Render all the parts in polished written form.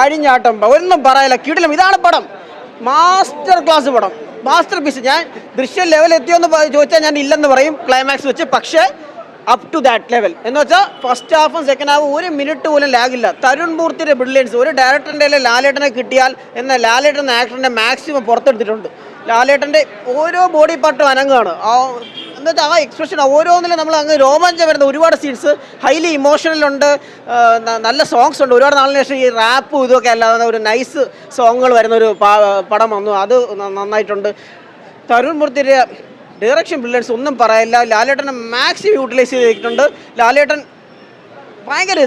അഴിഞ്ഞാട്ടം ഒന്നും പറയല്ല, കിടിലം. ഇതാണ് പടം, മാസ്റ്റർ ക്ലാസ് പടം, മാസ്റ്റർ പീസ്. ഞാൻ ദൃശ്യം ലെവൽ എത്തിയോന്ന് ചോദിച്ചാൽ ഞാൻ ഇല്ലെന്ന് പറയും ക്ലൈമാക്സ് വെച്ച്. പക്ഷേ അപ് ടു ദാറ്റ് ലെവൽ എന്ന് വെച്ചാൽ ഫസ്റ്റ് ഹാഫും സെക്കൻഡ് ഹാഫും ഒരു മിനിറ്റ് പോലും ലാഗില്ല. തരുൺ മൂർത്തിയുടെ ബ്രില്യൻസ്, ഒരു ഡയറക്ടറിൻ്റെ ലാലേട്ടനെ കിട്ടിയാൽ എന്ന ലാലേട്ടൻ എന്ന ആക്ടറിൻ്റെ മാക്സിമം പുറത്തെടുത്തിട്ടുണ്ട്. ലാലേട്ടൻ്റെ ഓരോ ബോഡി പാർട്ടും അനങ്ങാണ്. എന്ന് വെച്ചാൽ ആ എക്സ്പ്രഷൻ ഓരോന്നിലും നമ്മൾ അങ്ങ് രോമാഞ്ചം വരുന്ന ഒരുപാട് സീൻസ്, ഹൈലി ഇമോഷണലുണ്ട്, നല്ല സോങ്സ് ഉണ്ട്. ഒരുപാട് നാളിന് ശേഷം ഈ റാപ്പും ഇതൊക്കെ അല്ലാതെ ഒരു നൈസ് സോങ്ങുകൾ വരുന്ന ഒരു പടം വന്നു, അത് നന്നായിട്ടുണ്ട്. തരുൺ മൂർത്തിയുടെ ഡയറക്ഷൻ ബ്രില്യൻസ് ഒന്നും പറയില്ല. ലാലേട്ടനെ മാക്സിമം യൂട്ടിലൈസ് ചെയ്തിട്ടുണ്ട്. ലാലേട്ടൻ ഭയങ്കര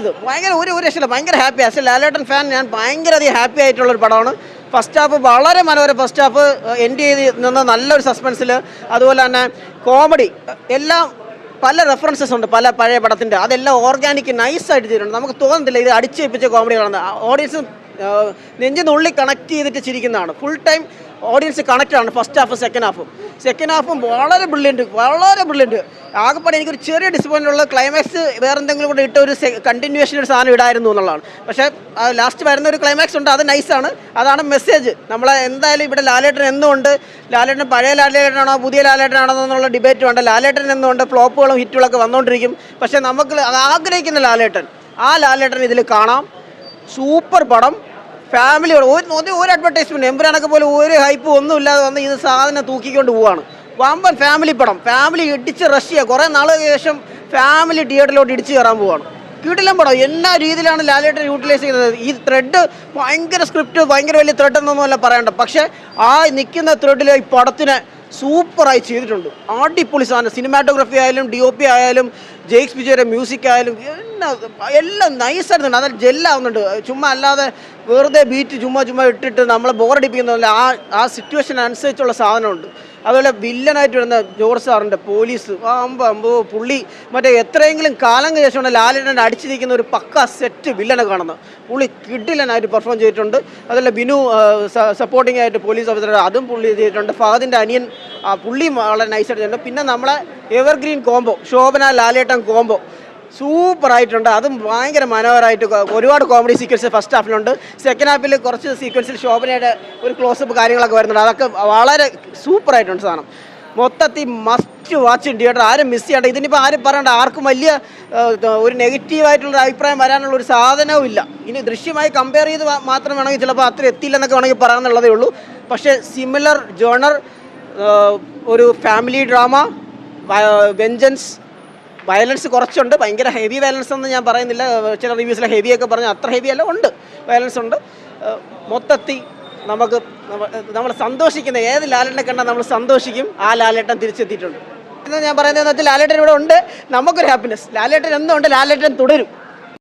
ഒരു രക്ഷയില്ല, ഭയങ്കര happy. As A Lalettan fan ഞാൻ ഭയങ്കര അധികം ഹാപ്പി ആയിട്ടുള്ളൊരു പടമാണ്. ഫസ്റ്റ് ഹാഫ് വളരെ മനോഹരം. ഫസ്റ്റ് ഹാഫ് എൻഡ് ചെയ്ത് നിന്ന് നല്ലൊരു സസ്പെൻസിൽ, അതുപോലെ തന്നെ കോമഡി എല്ലാം പല റെഫറൻസസ് ഉണ്ട് പല പഴയ പടത്തിൻ്റെ. അതെല്ലാം ഓർഗാനിക് നൈസായിട്ട് ചെയ്തിട്ടുണ്ട്. നമുക്ക് തോന്നുന്നില്ല ഇത് അടിച്ചേൽപ്പിച്ച കോമഡികളാണ്. ഓഡിയൻസ് നെഞ്ചിനുള്ളിൽ കണക്ട് ചെയ്തിട്ട് ചിരിക്കുന്നതാണ്. ഫുൾ ടൈം ഓഡിയൻസ് കണക്റ്റാണ് ഫസ്റ്റ് ഹാഫും സെക്കൻഡ് ഹാഫും വളരെ ബ്രില്യൻറ്റ്. ആകെപ്പാടെ എനിക്കൊരു ചെറിയ ഡിസപ്പോയിൻ്റ് ഉള്ള ക്ലൈമാക്സ് വേറെ എന്തെങ്കിലും കൂടെ ഇട്ട ഒരു കണ്ടിന്യൂഷൻ ഒരു സാധനം ഇടായിരുന്നു എന്നുള്ളതാണ്. പക്ഷേ ലാസ്റ്റ് വരുന്ന ഒരു ക്ലൈമാക്സ് ഉണ്ട്, അത് നൈസാണ്. അതാണ് മെസ്സേജ്. നമ്മളെ എന്തായാലും ഇവിടെ ലാലേട്ടൻ എന്തുകൊണ്ട്, ലാലേട്ടൻ പഴയ ലാലേട്ടനാണോ പുതിയ ലാലേട്ടനാണോ എന്നുള്ള ഡിബേറ്റ് ഉണ്ട്. ലാലേട്ടൻ എന്തുകൊണ്ട് ഫ്ലോപ്പുകളും ഹിറ്റുകളൊക്കെ വന്നുകൊണ്ടിരിക്കും. പക്ഷേ നമുക്ക് ആഗ്രഹിക്കുന്ന ലാലേട്ടൻ, ആ ലാലേട്ടൻ ഇതിൽ കാണാം. സൂപ്പർ പടം. ഫാമിലി ഒരു അഡ്വർടൈസ്മെൻറ്റ് എമ്പുരാനൊക്കെ പോലെ ഒരു ഹൈപ്പ് ഒന്നും ഇല്ലാതെ വന്ന് ഇത് സാധനം തൂക്കിക്കൊണ്ട് പോവാണ്. വമ്പൻ ഫാമിലി പടം. ഫാമിലി ഇടിച്ച് റഷ് ചെയ്യുക. കുറേ നാളുകൾക്ക് ശേഷം ഫാമിലി തിയേറ്ററിലോട്ട് ഇടിച്ച് കയറാൻ പോവാണ്. കിടിലം പടം. എല്ലാ രീതിയിലാണ് ലാലേട്ടൻ യൂട്ടിലൈസ് ചെയ്യുന്നത്. ഈ ത്രെഡ് ഭയങ്കര സ്ക്രിപ്റ്റ്, ഭയങ്കര വലിയ ത്രെഡ് എന്നൊന്നുമല്ല പറയണ്ട. പക്ഷേ ആ നിൽക്കുന്ന ത്രെഡിൽ ഈ പടത്തിനെ സൂപ്പറായി ചെയ്തിട്ടുണ്ട്. അടിപൊളി സാധനം. സിനിമാറ്റോഗ്രഫി ആയാലും DOP ആയാലും ജെയ്ക്സ് വിജയുടെ മ്യൂസിക് ആയാലും എല്ലാം നൈസായിരുന്നു. അത് ജെല്ലാവുന്നുണ്ട്. ചുമ്മാ അല്ലാതെ വെറുതെ ബീറ്റ് ചുമ്മാ ഇട്ടിട്ട് നമ്മളെ ബോറടിപ്പിക്കുന്നില്ല. ആ സിറ്റുവേഷൻ അനുസരിച്ചുള്ള സാധനമുണ്ട്. അതുപോലെ വില്ലനായിട്ട് വരുന്ന ജോർജ് സാറിൻ്റെ പോലീസ് പുള്ളി മറ്റേ എത്രയെങ്കിലും കാലം ശേഷമാണ് ലാലേട്ടൻ്റെ അടിച്ചു നിൽക്കുന്ന ഒരു പക്ക സെറ്റ് വില്ലനെ കാണുന്നത്. പുള്ളി കിഡിലനായിട്ട് പെർഫോം ചെയ്തിട്ടുണ്ട്. അതുപോലെ ബിനു സപ്പോർട്ടിംഗ് ആയിട്ട് പോലീസ് ഓഫീസർ, അതും പുള്ളി ചെയ്തിട്ടുണ്ട്. ഫഹദിൻ്റെ അനിയൻ പുള്ളിയും വളരെ നൈസായിട്ട് ചെയ്തിട്ടുണ്ട്. പിന്നെ നമ്മളെ എവർഗ്രീൻ കോംബോ, ശോഭന ലാലേട്ടൻ കോംബോ സൂപ്പറായിട്ടുണ്ട്. അതും ഭയങ്കര മനോഹരമായിട്ട് ഒരുപാട് കോമഡി സീക്വൻസ് ഫസ്റ്റ് ഹാഫിലുണ്ട്. സെക്കൻഡ് ഹാഫിൽ കുറച്ച് സീക്വൻസിൽ ശോഭനയുടെ ഒരു ക്ലോസപ്പ് കാര്യങ്ങളൊക്കെ വരുന്നുണ്ട്. അതൊക്കെ വളരെ സൂപ്പറായിട്ടുണ്ട് സാധനം. മൊത്തത്തിൽ മസ്റ്റ് വാച്ച് തിയേറ്റർ. ആരും മിസ് ചെയ്യേണ്ട. ഇതിനിപ്പോൾ ആരും പറയണ്ട, ആർക്കും വലിയ ഒരു നെഗറ്റീവായിട്ടുള്ള അഭിപ്രായം വരാനുള്ള ഒരു സാധനവും ഇല്ല. ഇനി ദൃശ്യമായി കമ്പയർ ചെയ്ത് മാത്രം വേണമെങ്കിൽ ചിലപ്പോൾ അത്ര എത്തിയില്ലെന്നൊക്കെ വേണമെങ്കിൽ പറയാമെന്നുള്ളതേ ഉള്ളൂ. പക്ഷേ സിമിലർ ജോണർ, ഒരു ഫാമിലി ഡ്രാമ, വെഞ്ചൻസ്, വയലൻസ് കുറച്ചുണ്ട്. ഭയങ്കര ഹെവി വയലൻസ് എന്ന് ഞാൻ പറയുന്നില്ല. ചില റിവ്യൂസിലെ ഹെവിയൊക്കെ പറഞ്ഞ് അത്ര ഹെവി അല്ല, ഉണ്ട്, വയലൻസ് ഉണ്ട്. മൊത്തത്തിൽ നമ്മൾ സന്തോഷിക്കുന്ന ഏത് ലാലേട്ടനെ കണ്ടാൽ നമ്മൾ സന്തോഷിക്കും. ആ ലാലേട്ടൻ തിരിച്ചെത്തിയിട്ടുണ്ട് എന്ന് ഞാൻ പറയുന്നതെന്ന് വെച്ചാൽ ലാലേട്ടൻ ഇവിടെ ഉണ്ട്, നമുക്കൊരു ഹാപ്പിനെസ്. ലാലേട്ടൻ എന്നുണ്ട്, ലാലേട്ടൻ തുടരും.